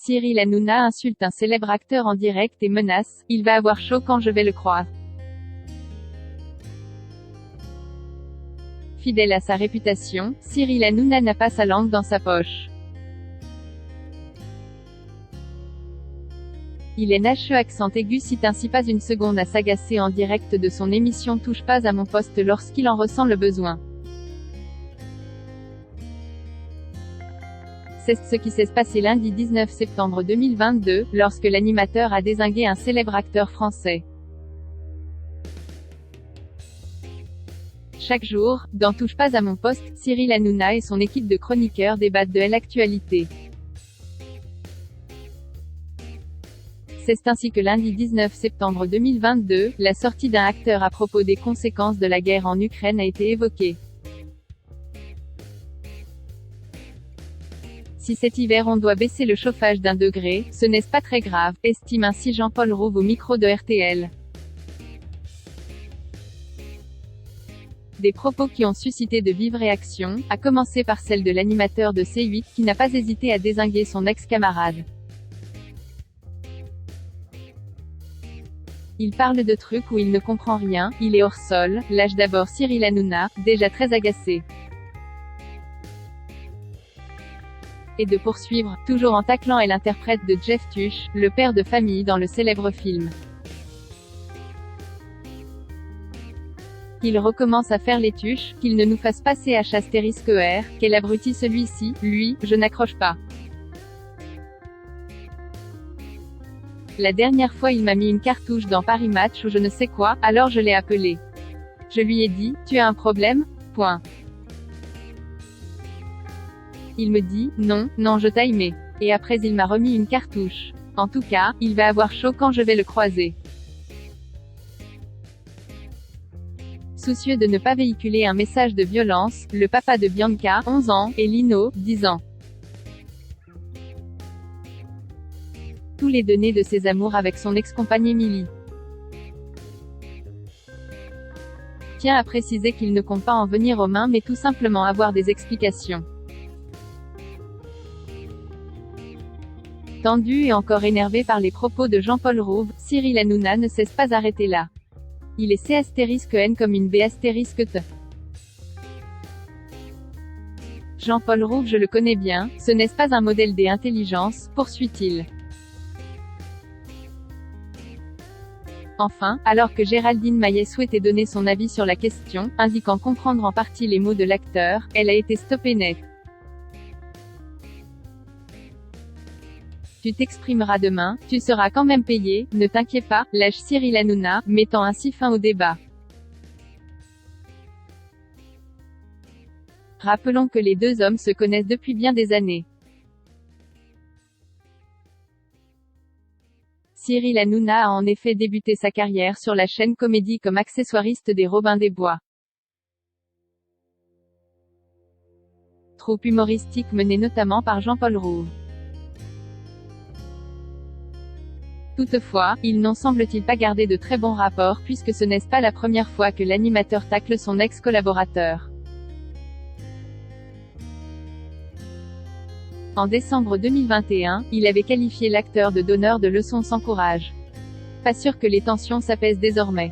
Cyril Hanouna insulte un célèbre acteur en direct et menace « Il va avoir chaud quand je vais le croire ». Fidèle à sa réputation, Cyril Hanouna n'a pas sa langue dans sa poche. Il NHE accent aigu cite ainsi pas une seconde à s'agacer en direct de son émission Touche pas à mon poste lorsqu'il en ressent le besoin. C'est ce qui s'est passé lundi 19 septembre 2022, lorsque l'animateur a dézingué un célèbre acteur français. Chaque jour, dans Touche pas à mon poste, Cyril Hanouna et son équipe de chroniqueurs débattent de l'actualité. C'est ainsi que lundi 19 septembre 2022, la sortie d'un acteur à propos des conséquences de la guerre en Ukraine a été évoquée. Si cet hiver on doit baisser le chauffage d'1 degré, ce n'est pas très grave, estime ainsi Jean-Paul Rouve au micro de RTL. Des propos qui ont suscité de vives réactions, à commencer par celle de l'animateur de C8 qui n'a pas hésité à dézinguer son ex-camarade. Il parle de trucs où il ne comprend rien, il est hors sol, lâche d'abord Cyril Hanouna, déjà très agacé. Et de poursuivre, toujours en taclant l'interprète de Jeff Tuch, le père de famille dans le célèbre film. Qu'il recommence à faire les tuches, qu'il ne nous fasse pas CH***ER, quel abruti celui-ci, lui, je n'accroche pas. La dernière fois il m'a mis une cartouche dans Paris Match ou je ne sais quoi, alors je l'ai appelé. Je lui ai dit, tu as un problème? Point. Il me dit, non, non je t'aimais. Et après il m'a remis une cartouche. En tout cas, il va avoir chaud quand je vais le croiser. Soucieux de ne pas véhiculer un message de violence, le papa de Bianca, 11 ans, et Lino, 10 ans. Tous les deux nés de ses amours avec son ex-compagne Émilie. Tient à préciser qu'il ne compte pas en venir aux mains mais tout simplement avoir des explications. Tendu et encore énervé par les propos de Jean-Paul Rouve, Cyril Hanouna ne s'est pas arrêté là. Il est C***N comme une B***T. Jean-Paul Rouve je le connais bien, ce n'est pas un modèle d'intelligence, poursuit-il. Enfin, alors que Géraldine Maillet souhaitait donner son avis sur la question, indiquant comprendre en partie les mots de l'acteur, elle a été stoppée net. Tu t'exprimeras demain, tu seras quand même payé, ne t'inquiète pas, lâche Cyril Hanouna, mettant ainsi fin au débat. Rappelons que les deux hommes se connaissent depuis bien des années. Cyril Hanouna a en effet débuté sa carrière sur la chaîne Comédie comme accessoiriste des Robins des Bois. Troupe humoristique menée notamment par Jean-Paul Rouve. Toutefois, ils n'ont semble-t-il pas gardé de très bons rapports puisque ce n'est pas la première fois que l'animateur tacle son ex-collaborateur. En décembre 2021, il avait qualifié l'acteur de donneur de leçons sans courage. Pas sûr que les tensions s'apaisent désormais.